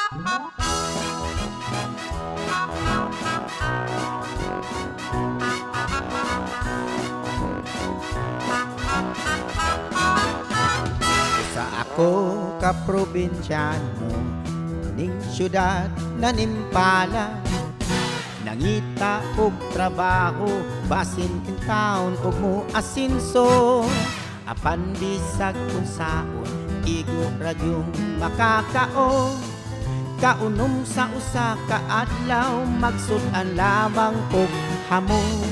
Sa ako ka probinsyano, ning syudad na nimpala, nangita og trabaho, basin king taon og mo asinso. Apan bisag kung saon, igo radyong makakaon. Kaunom sa usa ka adlaw, magsudan lamang og hamon.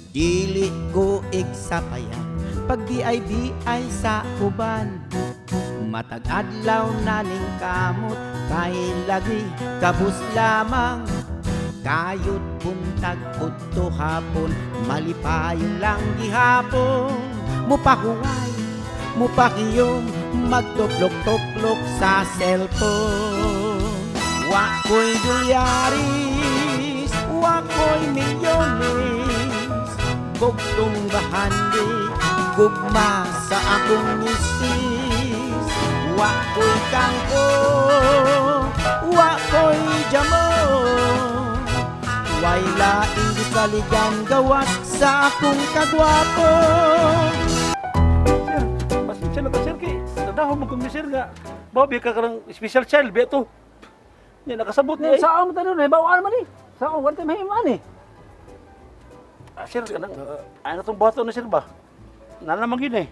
Dili ko igsapayan, pag di ay sa uban. Matag adlaw na ning kamot, kay lagi kabus lamang. Kayod buntag udto hapon, malipayong lang gihapon. Mupahuway, mupakiyom, magtuplok-tuplok sa cellphone. Wako'y dolyaris, wako'y milyones, gugtong bahandi, gugma sa akong misis. Wako'y kangko, wako'y jamon, way laing gisaligan gawas sa akong kagwapo. Sir, pasensya na ka sir kay nadaho mo kong sir nga. Babi ka karang special child be to. Nya nakasabot ni. Saan mo tanong na bawaan man ni. Saan mo tay mahiman ni. Sir kanang ano tong bato na sir ba? Nanaman gyud eh.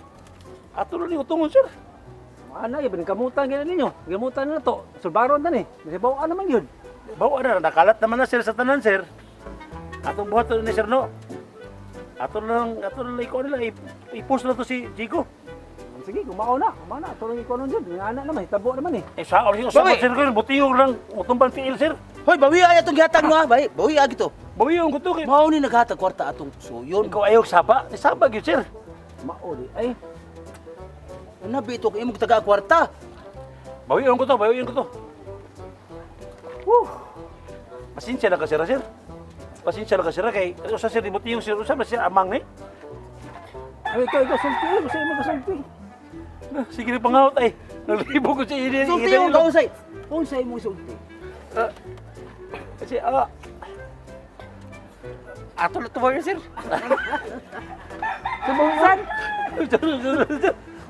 Ato ni utungon sir. Ana ya ben kamutan gina ninyo. Gamutan na to. Sulbaron ta ni. Kasi bawaan naman yun. Bawa na nakalat naman na sir sa tanan sir. Atong bato ni sir no. Ato lang iko nila i-post na to si Jigo. Sige, kumaon na. Tulong ikaw nun dyan. Yung anak naman, tabo naman eh. Eh sa oras sa sir ko butiyog lang utumbang tiil sir. Hoy, bawi ay atong gihatag mo ha. Bawi agi to. Bawiyon ko to kay Mao ni naghatag kwarta atong suyon. ikaw ayaw saba. Saba gyud sir. Mauli. Ay, Nabi ito kay imong taga kwarta. Bawiyon ko to. Woo. Pasensya na ka sir, sir. Pasensya na ka sir kay usa sir ibuti yung sir usa ba siya amang ni. ay ikaw sulti. Masaya mo kasulti. Sige ni pangawat ay. Naglibo ko sa ini. Sulti yung kausay. Unsay mo sulti? Kasi ato na tuwa yun, sir. Subukan.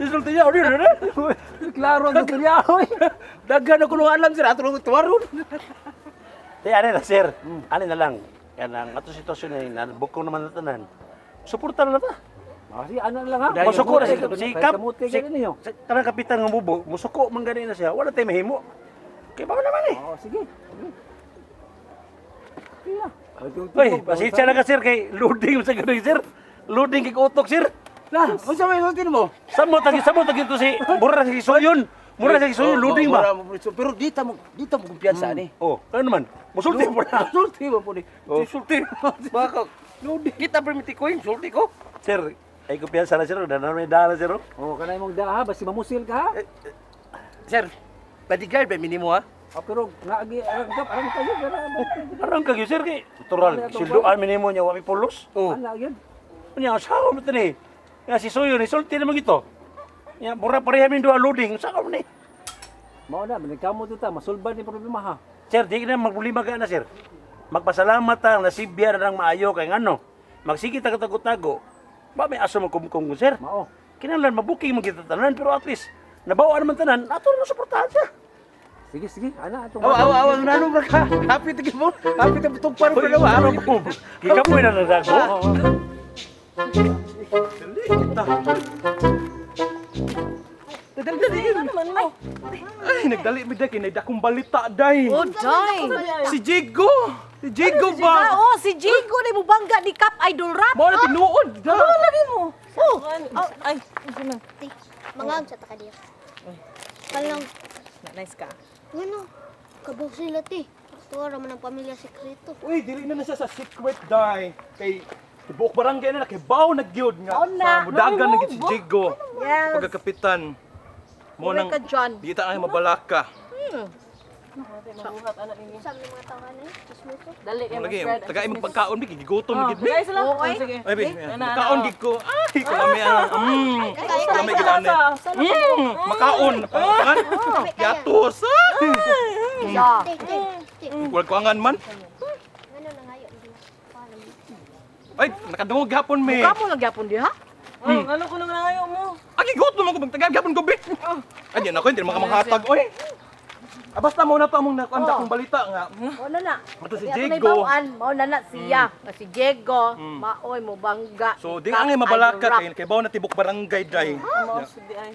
Isulti niya, ano? Klaro ang gusto niya. Daghan ako nung alam sir ato lang tuwaron. Di, ano na, sir. Ano na lang. Yan ang ato sitwasyon na nabukong naman na tanan. Suportan na ta. Kasi ano lang ha. Masuko na si Kap. Kamuti kayo ninyo. Kanang kapitan ng mubo, musuko man gani na siya. Wala tayo mahimo. Kaya baka naman eh. Oo, sige. Sige. Hoy, pasensya na ka, sir, kay loading sa ganun, sir. Loading kay utok, sir. Lah, unsa may sulti mo? Samo tagi to si mura sa Soyon. Mura sa Soyon loading ba? Pero dita mo kumpiyansa ni. Oh, ano naman? Musulti mo na. Sulti mo po ni. Oh. Sulti. Baka kita permiti ko yung sulti ko. Sir, ay kumpiyansa na, sir. Dana may dala, sir. Oh, kanay mong daha basi mamusil ka ha. Sir, bodyguard ba minimo ha? Pero naagi arang kayo Arang kagyo, sir, kay natural. Silduan minimo niya, wami pulos. Oh. Ana gyud. Kanya, saan mo ito ni? Nga si Soyon, isulti naman ito. Nga, mura pareha min doa loading. Saan ka mo ni? Mao na, binigkamo ta masulbad ni problema ha. Sir, di ka na magpulima ka na, sir. Magpasalamat ang nasibya na ng maayo kay ngano. Magsige tago-tago. Ba may aso magkumkum ko, sir? Mao. Kinahanglan mabuking mo kita tanan, pero at least, nabawa naman tanan, ato na suportahan siya. Sige, ana atong. Awa, nano ba ka? Happy to mo. Happy to tugpar ko daw. Araw ko. Gikapoy na nadago. Ay, nagdali mi day, kinay dakong balita day. Oh, Day! Si Jigo! Si Jigo ba? Oh, si Jigo ni mo bangga ni Cap Idol Rap. Mo na tinuod. Ano lagi mo? Oh, ay, Mangag sa takadiya. Kalang, nice ka. ano, kabaw sila ti. Tuwa raman ang pamilya sekreto. Uy, dili na siya sa secret day. Kay buok barangay na kibaw nagyud nga. Oo na. Mudagan na gid si Jigo. Yes. Pagkakapitan. Mo nang Ka, John. di ta ay mabalaka. Mabuhat anak ninyo. Sa mga tawanan eh. Chismoso. Dali kayo Lagi, mag-spread. tagay magpagkaon bi gigutom Oh, gid mi. Guys, sila. Oo, Oy. sige. Ay bi, Ana, makaon ana. gid ko. Ay, kalami ana. Kalami gid ana. Makaon pangan. Yatos. Tik, tik, tik. Wal ko angan man. Ano na ngayon? Paano? Ay, nakadungog gapon mi. Kamu lang gyapon di ha? Ano ko nang nangayo mo? Agi gutom ako magtagay gapon ko bi. Ay, di na ko hindi makamakatag oy. Basta mo na to among nakuanda kong balita nga. Mao na. Ato si Kaya Diego. bawaan, mao na siya. Nga si Diego, maoy mo bangga. So di ang mabalaka kay bawo na tibok barangay day. Mo di ay.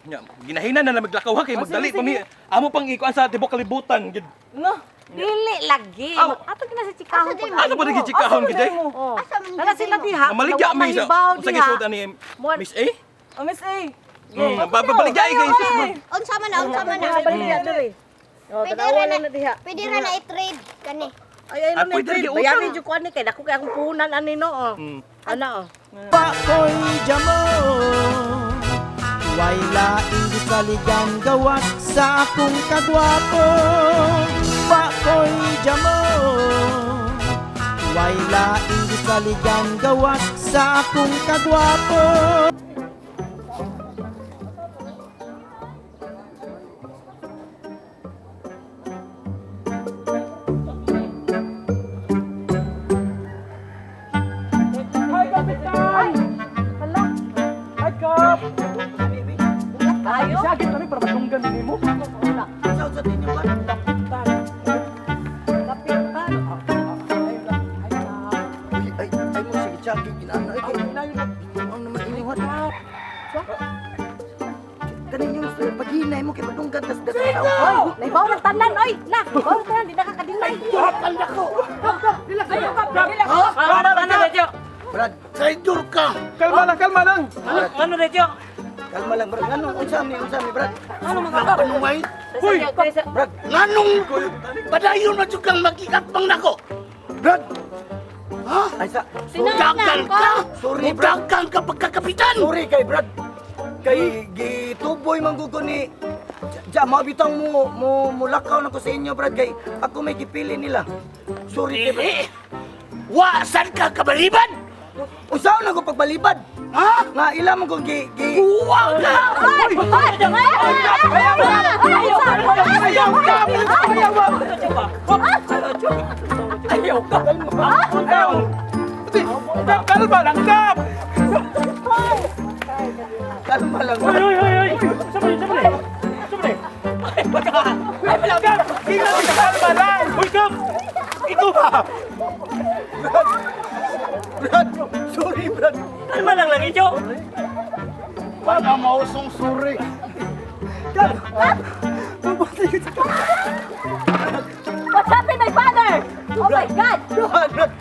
Nya, ginahinan na na maglakaw ha kay magdali pa mi. Amo pang ikuan sa tibok kalibutan gid. No. Dili lagi. Aw. Ato gina sa chikahon pag Ano pa nagicikahon gid day? Oh. Asa man Nala sila diha. Maligya nawa mi sa mahibaw unsa diha. gisud ani Miss A? Oh, Miss A. Babaligya kay sis mo. Unsa man na, unsa man na. Balik diha diri. Oh, Pwede tanawa ra na diha. Pwede ra na i-trade kani. Ay ay Ah, na pwede trade. di Bayarin usap. jud ko ani kay dako kay akong puhunan ani no. Oh. Ana oh. Pako'y jamo Way laing gisaligan gawas sa akong kagwapo Pako'y jamo Way laing gisaligan gawas sa akong kagwapo Ayo. Sakit kami para matunggan nimo. Oy, naibaw ng tanan oy. Na, naibaw ng tanan di nakakadinay. Ano Retyo? Kalma lang. Ano Retyo? Kalma lang, Brad. Ano, unsa mi, Brad? Ano mga Panungay. Hoy, Brad, nganong padayon na jud kang magikatbang nako. Brad. Ha? Ay sa, Sinaktan ka? sorry, Brad. Dagang ka pagkakapitan. Sorry kay Brad. Kay gituboy man gud ko ni mabitang mo mulakaw na ko sa inyo, Brad, kay ako may gipili nila. Sorry kay Brad. Wasan ka kabaliban? Usaw na ko pagbalibad. Ha? Nga ilam mo kung Uwag ka! ayaw ka. Kalma lang kap. Kalma lang. Hoy. Sabay. Ay palagam. Kalma lang. Hoy, Kap! Ito ba? Brad, sorry, Brad. Kalma lang lagi, Jo. Baka mausong sorry. What's happened, my father? Oh my God!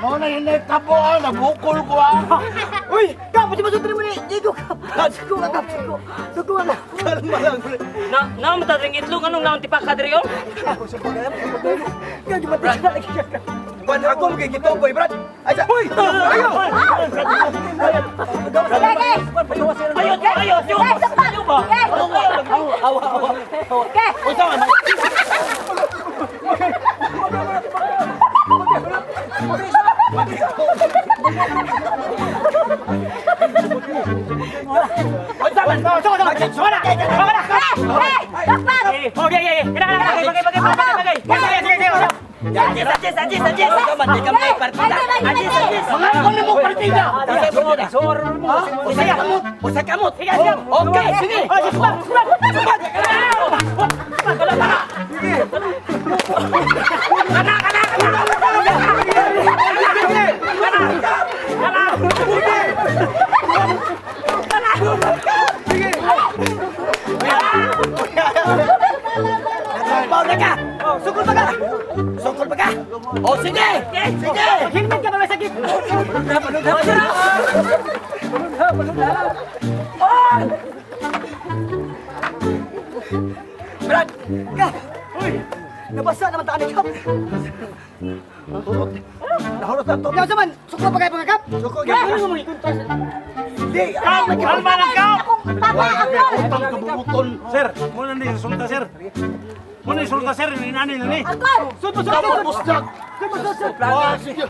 Mau na yun tabo, nabukol ko Uy! Kap, pati masundin mo ni Diego, Kap! Sugo na, Kap! Sugo na! Kalma lang. Na matadring itlog anong naon tipak ka diri oh? Kaya di ba tayo lagi ka? Ban ako magigito, boy, Brad. Ay, sa... Uy! Ayaw. Ayaw, Jo. Ayaw ba? Okay! Usay kamot! Okay, sige! Nagsampaw na ka! Sukol pa ka! Sukol pa ka! O sige! Sige! Hilmet ka ba sakit? Brad! Ka! Nabasa naman taan ni Kap! Nahulot na to! Yan saman! Suko pa kayo mga Kap! Suko! Ano mo ikuntas? Hindi! Kalma lang, Kap. Akong Papa, ako! Utang kabubuton. Sir, muna ni resulta sir. Muna ni resulta sir, inani na ni. Tapos na. Ah, sige.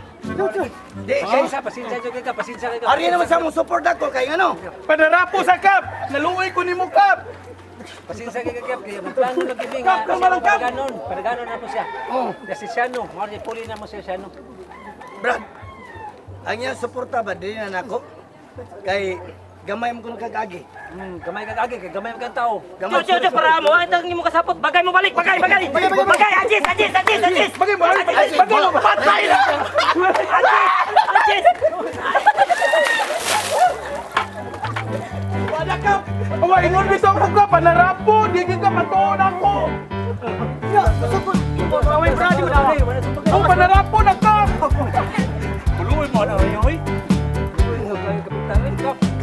Di, kay Pasensya ka, pasensya ka. Ari naman sa mong support ako kay ano? Panarapo sa kap. Naluoy ko ni mo kap. Pasensya ka kaya plano lang kami Kap, nga. kamalang kap. Paraganon na po siya. Oh, Kasi siya no, mali puli na mo siya siya no. Brad. Ang iyang suporta ba din na nako? Kay gamay mo kung kagagi. Gamay ka kagi, gamay ka tao. Cho, para mo. Ay, tangi mo kasapot. Bagay mo balik. Bagay. Bagay, ajis. Bagay mo, bagay mo. Patay na. Ajis. Wala kap. Awa, ingon bito ko ka. Panarapo. Di ka matuon ako. Ang panarapo na kap. Buluwi mo na rin, hoy.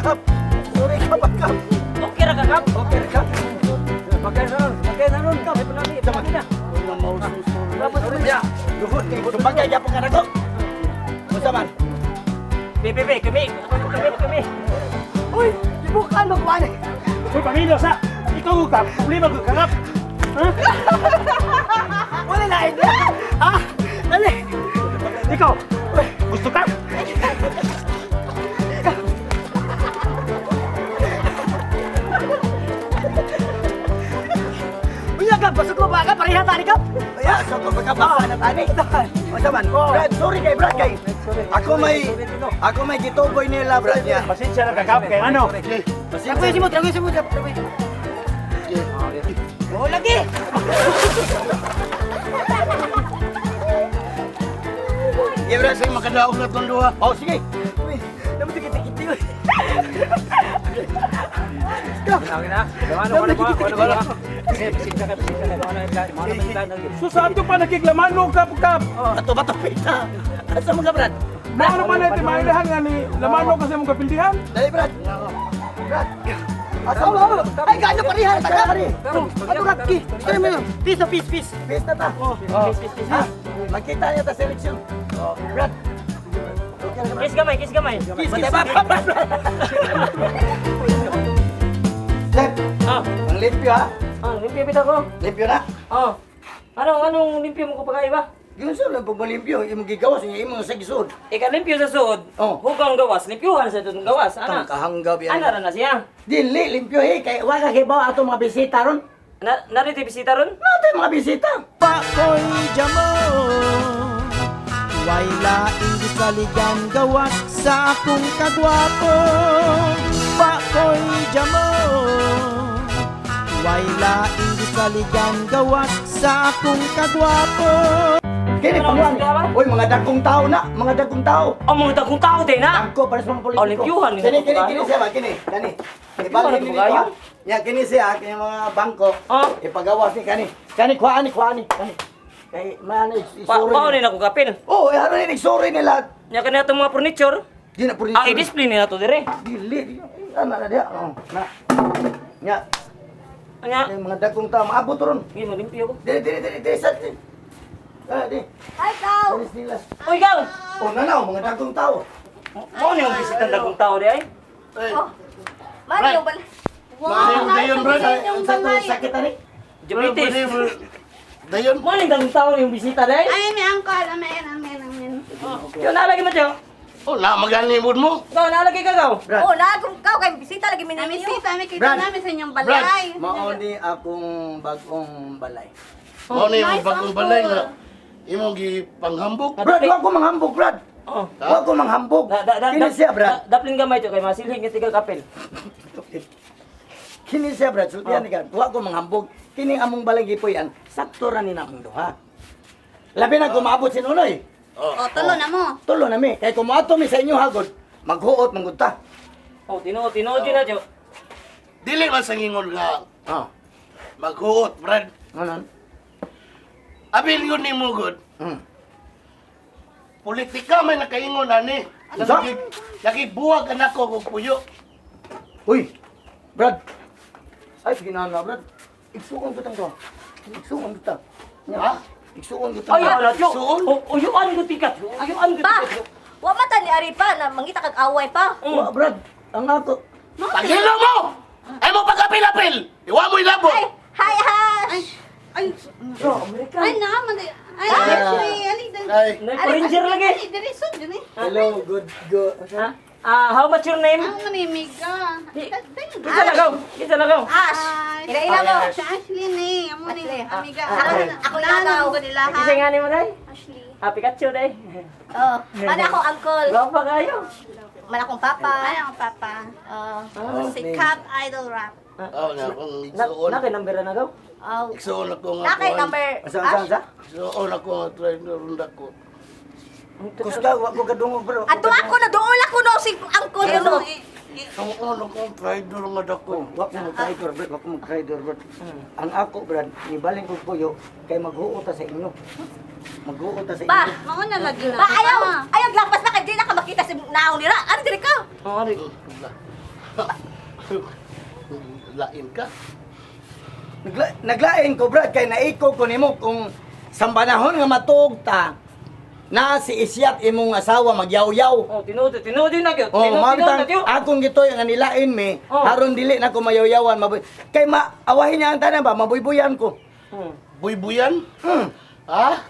Kap. Sorry ka ba, Kap? Okay ra ka, Kap? Okay, Kap. Magkano ka? May palagi, palagi na. Dapat rin niya. Duhot kay Bagay niya pang anak ko. Musta man? Kami. Uy, ibukan mo kuwan. Hoy, pamilya sa. Ikaw ka, problema ko kagap. Wala na ina. Ah, dali. Ikaw, gusto ka? Uya ka, pasok mo ba ka? Pareha tani ka. Kaya, so kung magkabasa na tani. Musta man? Brad, sorry kay Brad kay. Ako may gituboy nila, Brad niya. Pasensya na kagap kay ano? Tragoy mo. Oh, lagi. Iya, Brad, saya makadaog na itong duha. Oh, sige. Uy, naman tikit-tikit yun. Okay na. Ano. Kasi pasensya ka. Ano plano yun? So saan to pa nakiklamano kap kap? Bato-bato pita. Asa mo ka, Brad? Mga naman na iti mailahan nga ni lamano kasi mong kapildihan. Dali, Brad. Brad. Asa mo? Ay, gaano pareha ta ka pare. Ano ka ki? Gusto mo yun? Peace. Peace na ta. Ha? Magkita niya ta seleksyon. Brad. Kiss gamay. Sep, Ah, ang limpyo ha? limpyo bitaw ko. Limpyo na? Oh. Anong limpyo mo ko pagay ba? Yun sa lang pagbalimpyo, yung gigawas niya, yung sa gisod. Ika limpyo sa suod. Oh. Hugang gawas, limpyuhan sa itong gawas. Ana. Kahanggaw yan. Ana ra na siya. Dili, limpyo kay wala kay ba ato mga bisita ron? Narito bisita ron? Nato yung mga bisita. Pakoy jamo Way laing gisaligan gawas sa akong kagwapo Pakoy jamo Way laing gisaligan gawas sa akong kagwapo Kini Ano, pangwan. bisita ba? Uy, mga dagkong tao na, mga dagkong tao. Oh, mga dagkong tao din na. Angko para sa mga politiko. Oh, limpyuhan, Kini limpyuhan. siya ba? Kini. Limpyuhan, Ibalik ano ni ba kayo? Ya, kini siya, kini mga bangko. Oh. Ipagawas ni kani. Kani, kuhaan ni. Kay, maano, isuri. Paunin ako kapil. Oo, ano ni, igsuri nila. Nya kanina itong mga furniture. Di na po rin. Ang i-display nila to dire. Dili. Ano na dia? Oh, na. Nya, Anya, yung mga dagkong tao, maabot ron. hindi mo limpyo ko. Dili, sat. Di. Ay, ikaw! Alis nila. O ikaw! Oh, nanaw, mga dagkong tao. Mo ni yung bisita ng dagkong tao di ay. Mari yung balay. Dayon, Brad. Ang sakit ani. Diabetes. Dayon. Mo ni dagkong tao yung bisita di ay. Ay, may angkol. Amen. Yo nalagi mo tiyo. Oh, na magalimod mo. Ikaw nalagi ka gaw. Brad. Oh, nagong kau kay bisita lagi minami. Bisita, may kita Brad. namin sa inyong Brad, balay. mauni akong bagong balay. Oh, nice bagong balay nga. Imong gipanghambok. Brad, wag ko manghambog, Brad. Oh. Wag ko manghambog. Kini siya, Brad. Daplin gamay tiyo kay masilhing nga tiga kapil. Kini siya, Brad. Sultihan ni ka. Wag ko manghambog. Kini among balay gipuyan. Sakto ra ni na akong duha. Labi na kumaabot si Nunoy. Oh, tulo na mo. Tulo na mi. Kay kumato mi sa inyo hagod. Maghuot, manggudta. Oh, tinuod din na tiyo. Dili man sa ngingon nga Oh. maghuot, Brad. Ano? Abil yun ni mo good. Politika may nakaingon ani. Sa? Nakibuwag anak ko kung puyo. Uy, Brad. Ay, ginawa na, Brad. Igsuon ko to. Igsuon ko ta. Ha? Igsuon ko ta. Ay, ala tiyo. Suon? Uyuan ko tikat. Uyuan ko Pa! tikat. Wa mata ni Ari pa na mangita kag away pa. Wa, Brad. Ang ato. Pagilo mo! Ay mo pagapil-apil! Iwa mo ilabot! Hi, Ash! Ay, ay naman eh. Ay, Ay. actually, alin Ay, Ranger lagi. Dirisod yun eh. Hello, good. Ha? How much your name? Ang manimig ka. Kita na gaw. Kita na gaw. Ash! Ila-ila mo! Si Ashley ni. Amo ni. Amiga. Ako ilagaw. Ako nila ha. Kasi nga ni mo day. Ashley. Pikachu day. Oh, ano ako, uncle? Gapa kayo. Man akong papa. Ay, ang papa. Si Cat Idol Rap. oh, na akong igsuon. Nakinambera na gaw. Oh. Igsuon ako nga Nakay kuhan. number. Asa? Igsuon ako nga trainer ko. Kusta, wa ko kadungog bro. Ato ako na doon ako no si uncle Ano? no. Ang ano kong trainer nga dako. Wa ko mag-trader bro, wa ko mag-trader bro. Ang ako brad, ibaling ko puyo kay maghuot ta sa inyo. Maghuot ta sa Ba, inyo. Mao na lagi na. ba ayaw glapas na kay di na ka makita si naong nira. Ano diri ka? Ari. Lain ka. Naglain ko brad kay naiko ko nimo kung sa panahon nga matuog ta na si Isyat imong asawa magyaw-yaw. Oh, tinuod na gyud. Oh, Tinuod mabitang na gyud. akong gitoy nga nilain mi, Oh. haron dili na ko mayaw-yawan maboy. Kay maawahin niya ang tanan ba, mabuybuyan ko. Buybuyan? Hmm. Ha?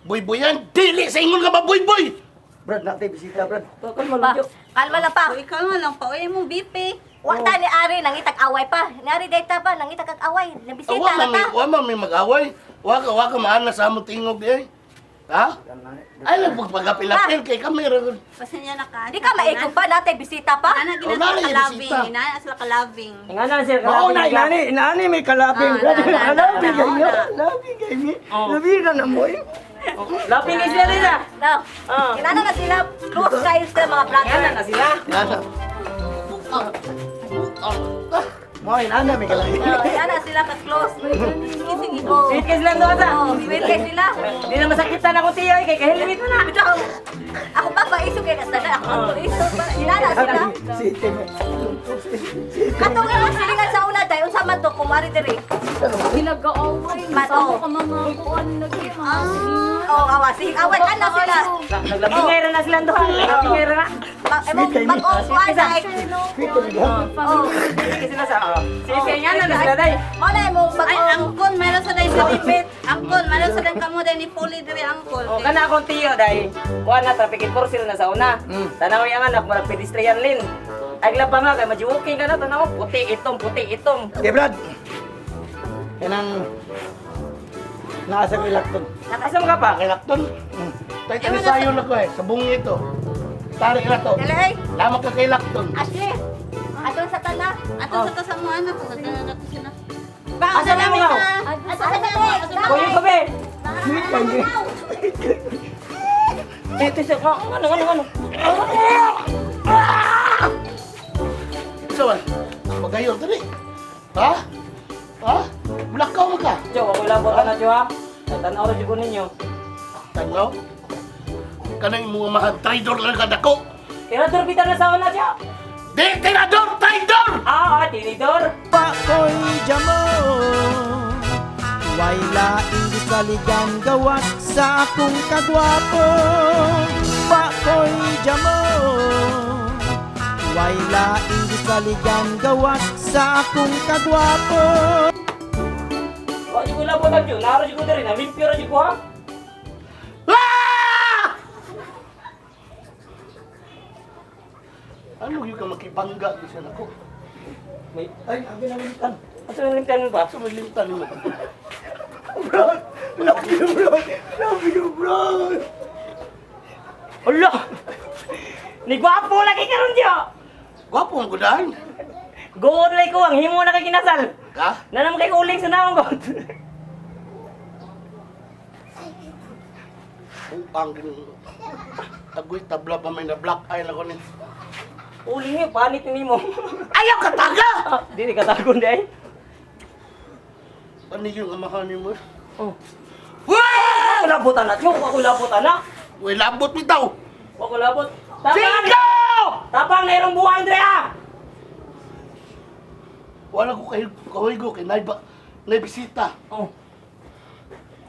Buybuyan? Dili sa ingon nga mabuyboy! Brad, natin bisita brad. Kan mo Ba, lang. kalma lang pa. O, ikaw nga lang pa. Uy, mong BP. Wa ta ni Ari nangitag away pa. Ni Ari data pa nangitag kag away. Nabisita Wa na ta. man may mag-away. Wa ka maana sa among tingog eh. Ha? Ay lang pagpagapil-apil kay kami ra. Pasensya na ka. Di ka maikog pa natin bisita pa. Ana Oh, gina nari, sila ka-loving. bisita. Ina sila ka-loving. Nga na sir. Mao na inani may kalabing. Ah, na. Kalabing kayo. Kalabing kayo. Oh. Labi ka na mo eh. Laping is na rin ah. No. Ah. Kinana na sila close kayo sila mga brother. Yan na sila. Mo inana may kalabing. Kinana sila ka close. Sige go. Sweet kiss lang doon sa. Oh, sweet kayo sila. Hindi na masakitan ako tiyo kay helmet mo na. Bitaw. Ako pa ba iso kay kasada. Ako ang iso. Kinana sila. Si Tim. Katong nga silingan sa una dai unsa man to kumari diri. Pinag-aaway. Mato. Ka mga kuan lagi. Oh, awa sige away ano sila. Naglabingay na sila doon. Naglabingay na. Mag-on dai. Oh. Sige sila sa. Sige nga na sila day. Mala mo Ay, mag-on. angkol, meron sa dahil sa limit. Angkol, meron sa dahil kamo dahil ni Puli diri angkol. O kana akong tiyo day. Kuha na traffic enforcer na sa una. Tanaw yang anak marag pedestrian lane. Agla pa nga kay majuking ka na tanaw puti itom. Okay Brad. Kanang nasa ko ilakton. Asa mo ka pa? Kilakton. Tay tanisayo na ko eh sa bungi ito. Tari na to. Dali ay. Lamang ka kay lakton. Ashley. Atong sa tana. Ato sa ta sa mga anak ko, na to sila. Ba, Asa na mo? Ato sa tana. Kuya ko be. Sweet kayo. Ito siya ko. Ano? So, magayon tani. Ha? Ha? Bulakaw mo ka. Jo, ako labot na jo ha. Tanaw ra jud ko ninyo. Tanaw. Kanang mga mahal traidor lang ka dako. Tira turbita na sa una jo. Di tirador, traidor! Tinidor. Pako'y jamo Way laing gisaligan gawas sa akong kagwapo Pako'y jamo Way laing gisaligan gawas sa akong kagwapo Wa jud ko labot na jo. Naro jud ko diri na limpyo ra jud ko ha. Ah! Ano yung ka makibangga di siya nako? May Ay, ang ginamitan. asa nang limtan mo pa? Sa malimtan mo. Brad, love you bro. Love you bro. Hala! Ni gwapo lagi karon jo. Gwapo ang gudahan. Goon lay ko ang himo na kay kinasal. Ha? Nanam kay uling sa naong ko. Ang agoy tabla pa may na black eye na ko ni. Uling ni panit ni mo. Ayaw ka taga! Dili ka tagon day. Ano yung amahan ni mo? Oh. Wah! Labutan na, tiyo. Ako labutan na. Uy, labot bitaw! Ako labot. Tapang! Cinco! Tapang na irong buwan, Andrea! Wala ko kayo kahoy kay nay bisita. Oh.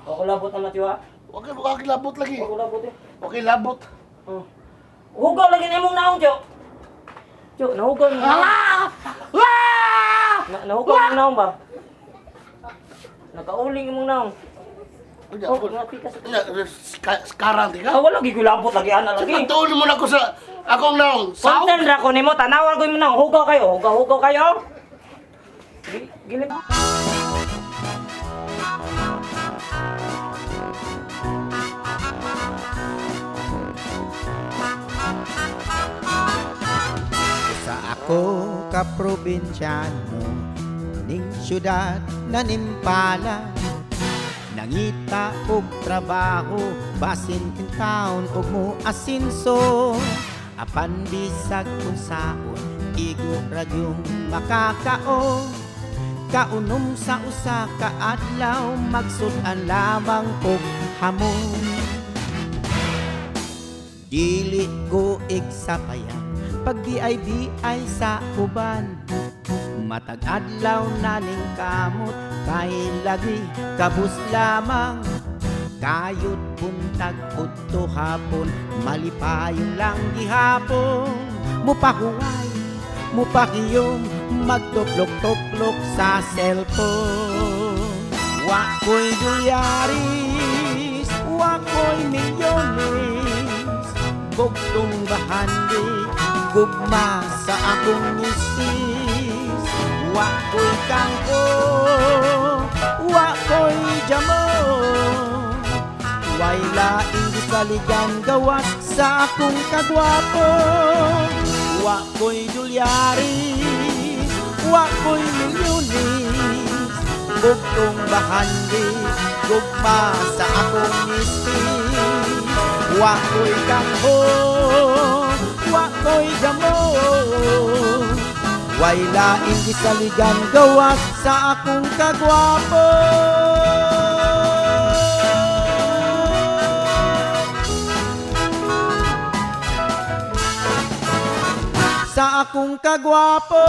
Ako labot na, tiyo ha. Okay, labot lagi. Ako labot eh. Okay, labot. Oh. Hugaw lagi na imong naong, tiyo. Tiyo, nahugaw mo. Ah! Ah! Nahugaw mong naong ba? Nakauling mong naong. Unya, Oh, ngati ka sa... Sekarang tiga. Ah, wala gigulabot lagi ana lagi. Pagtuon mo na ko sa akong naong. Sao? Konten ra ko nimo tanawan ko mo nang hugaw kayo, hugaw kayo. Gilip. Sa ako ka probinsyano ning syudad na nimpala nangita og trabaho basin in town og mo asinso apan bisag kung saon igo radyong makakao kaunom sa usa ka adlaw magsudan lamang og hamon dili ko igsapayan pag BIBI sa uban matag adlaw naning kamot kay lagi kabus lamang kayod buntag udto hapon malipayong lang gihapon mupahuway mupakiyom magtuplok-tuplok sa cellphone wa ko'y dolyaris wa ko'y milyones bugtong bahandi gugma sa akong misis wa ko'y kangko wa ko'y jamon way laing gisaligan gawas sa akong kagwapo wa ko'y dolyaris wa ko'y milyones bugtong bahandi gugma sa akong misis wa ko'y kangko wa ko'y jamon way laing gisaligan gawas sa akong kagwapo sa akong kagwapo